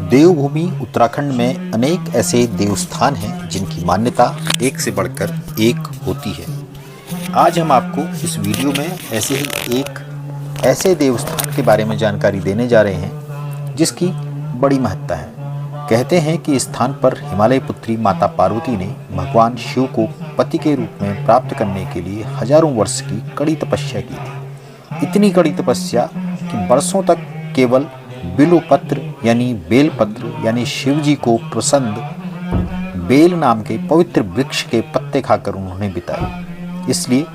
देवभूमि उत्तराखंड में अनेक ऐसे देवस्थान हैं जिनकी मान्यता एक से बढ़कर एक होती है। आज हम आपको इस वीडियो में ऐसे ही एक ऐसे देवस्थान के बारे में जानकारी देने जा रहे हैं जिसकी बड़ी महत्ता है। कहते हैं कि इस स्थान पर हिमालय पुत्री माता पार्वती ने भगवान शिव को पति के रूप में प्राप्त करने के लिए हजारों वर्ष की कड़ी तपस्या की थी। इतनी कड़ी तपस्या कि वर्षों तक केवल बिल्वपत्र यानी बेलपत्र यानी शिव जी को प्रसन्न बेल नाम के पवित्र वृक्ष के पत्ते खाकर उन्होंने बिताए। इसलिए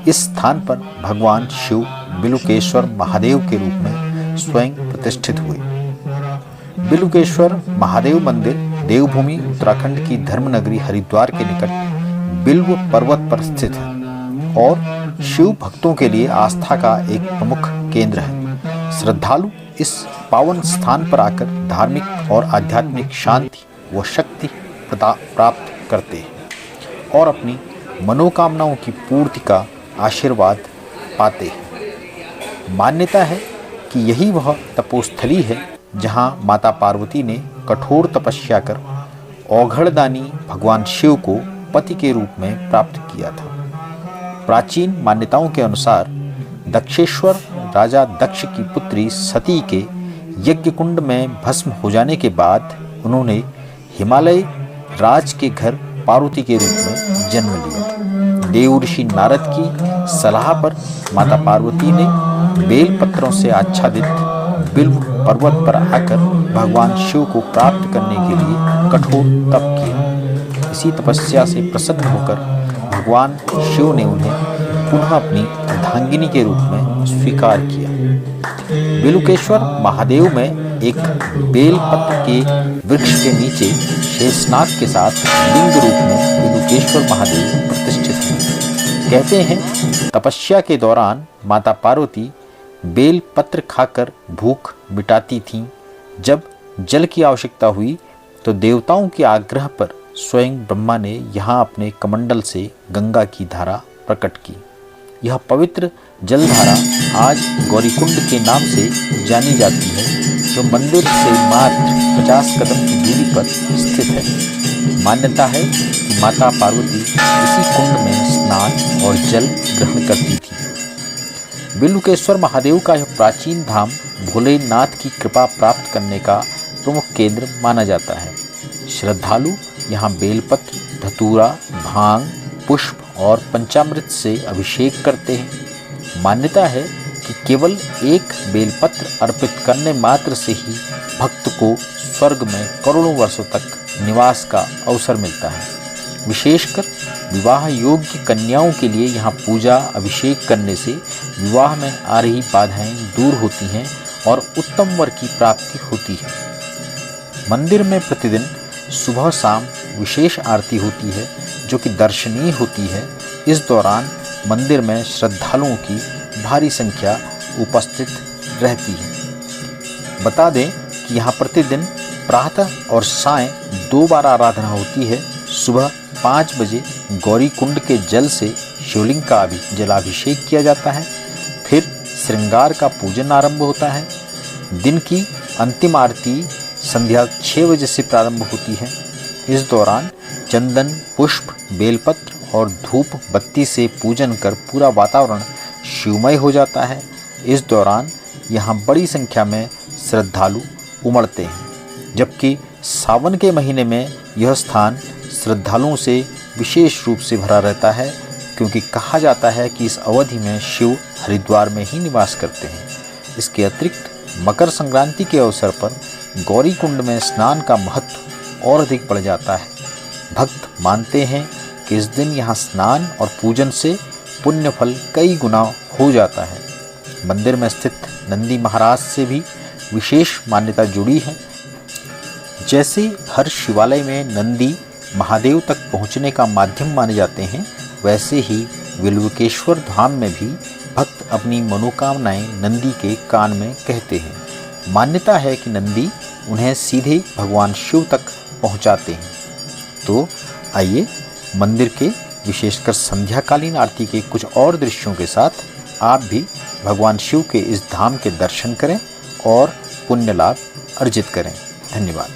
इस स्थान पर भगवान शिव बिल्वकेश्वर महादेव के रूप में स्वयं प्रतिष्ठित हुए। बिल्वकेश्वर महादेव मंदिर देवभूमि उत्तराखंड की धर्मनगरी हरिद्वार के निकट बिल्व पर्वत पर स्थित है और शिव भक्तों के लिए आस्था का एक प्रमुख केंद्र है। श्रद्धालु इस पावन स्थान पर आकर धार्मिक और आध्यात्मिक शांति व शक्ति प्राप्त करते हैं और अपनी मनोकामनाओं की पूर्ति का आशीर्वाद पाते हैं। मान्यता है कि यही वह तपोस्थली है जहां माता पार्वती ने कठोर तपस्या कर औघड़दानी भगवान शिव को पति के रूप में प्राप्त किया था। प्राचीन मान्यताओं के अनुसार दक्षेश्वर राजा दक्ष की पुत्री सती के यज्ञ कुंड में भस्म हो जाने के बाद उन्होंने हिमालय राज के घर पार्वती के रूप में जन्म लिया। देव ऋषि नारद की सलाह पर माता पार्वती ने बेल पत्रों से आच्छादित बिल्व पर्वत पर आकर भगवान शिव को प्राप्त करने के लिए कठोर तप किया। इसी तपस्या से प्रसन्न होकर भगवान शिव ने उन्हें पुनः अपनी अर्धांगिनी के रूप में स्वीकार किया। बिल्वकेश्वर महादेव में एक बेलपत्र के वृक्ष के नीचे शेषनाग के साथ लिंग रूप में बिल्वकेश्वर महादेव प्रतिष्ठित हैं। कहते हैं तपस्या के दौरान माता पार्वती बेल पत्र खाकर भूख मिटाती थीं। जब जल की आवश्यकता हुई तो देवताओं के आग्रह पर स्वयं ब्रह्मा ने यहाँ अपने कमंडल से गंगा की धारा प्रकट की। यह पवित्र जलधारा आज गौरीकुंड के नाम से जानी जाती है, जो मंदिर से मात्र 50 कदम की दूरी पर स्थित है। मान्यता है कि माता पार्वती इसी कुंड में स्नान और जल ग्रहण करती थी। बिल्वकेश्वर महादेव का यह प्राचीन धाम भोलेनाथ की कृपा प्राप्त करने का प्रमुख केंद्र माना जाता है। श्रद्धालु यहाँ बेलपत्र, धतूरा, भांग, पुष्प और पंचामृत से अभिषेक करते हैं। मान्यता है कि केवल एक बेलपत्र अर्पित करने मात्र से ही भक्त को स्वर्ग में करोड़ों वर्षों तक निवास का अवसर मिलता है। विशेषकर विवाह योग्य कन्याओं के लिए यहाँ पूजा अभिषेक करने से विवाह में आ रही बाधाएं दूर होती हैं और उत्तम वर की प्राप्ति होती है। मंदिर में प्रतिदिन सुबह शाम विशेष आरती होती है जो कि दर्शनीय होती है। इस दौरान मंदिर में श्रद्धालुओं की भारी संख्या उपस्थित रहती है। बता दें कि यहाँ प्रतिदिन प्रातः और सायं 2 बार आराधना होती है। सुबह 5 बजे गौरी कुंड के जल से शिवलिंग का जलाभिषेक किया जाता है। फिर श्रृंगार का पूजन आरंभ होता है। दिन की अंतिम आरती संध्या 6 बजे से प्रारंभ होती है। इस दौरान चंदन, पुष्प, बेलपत्र और धूप बत्ती से पूजन कर पूरा वातावरण शिवमय हो जाता है। इस दौरान यहाँ बड़ी संख्या में श्रद्धालु उमड़ते हैं, जबकि सावन के महीने में यह स्थान श्रद्धालुओं से विशेष रूप से भरा रहता है, क्योंकि कहा जाता है कि इस अवधि में शिव हरिद्वार में ही निवास करते हैं। इसके अतिरिक्त मकर संक्रांति के अवसर पर गौरी कुंड में स्नान का महत्व और अधिक बढ़ जाता है। भक्त मानते हैं कि इस दिन यहाँ स्नान और पूजन से पुण्य फल कई गुना हो जाता है। मंदिर में स्थित नंदी महाराज से भी विशेष मान्यता जुड़ी है। जैसे हर शिवालय में नंदी महादेव तक पहुँचने का माध्यम माने जाते हैं, वैसे ही बिल्वकेश्वर धाम में भी भक्त अपनी मनोकामनाएं नंदी के कान में कहते हैं। मान्यता है कि नंदी उन्हें सीधे भगवान शिव तक पहुंचाते हैं। तो आइए मंदिर के विशेषकर संध्याकालीन आरती के कुछ और दृश्यों के साथ आप भी भगवान शिव के इस धाम के दर्शन करें और पुण्य लाभ अर्जित करें। धन्यवाद।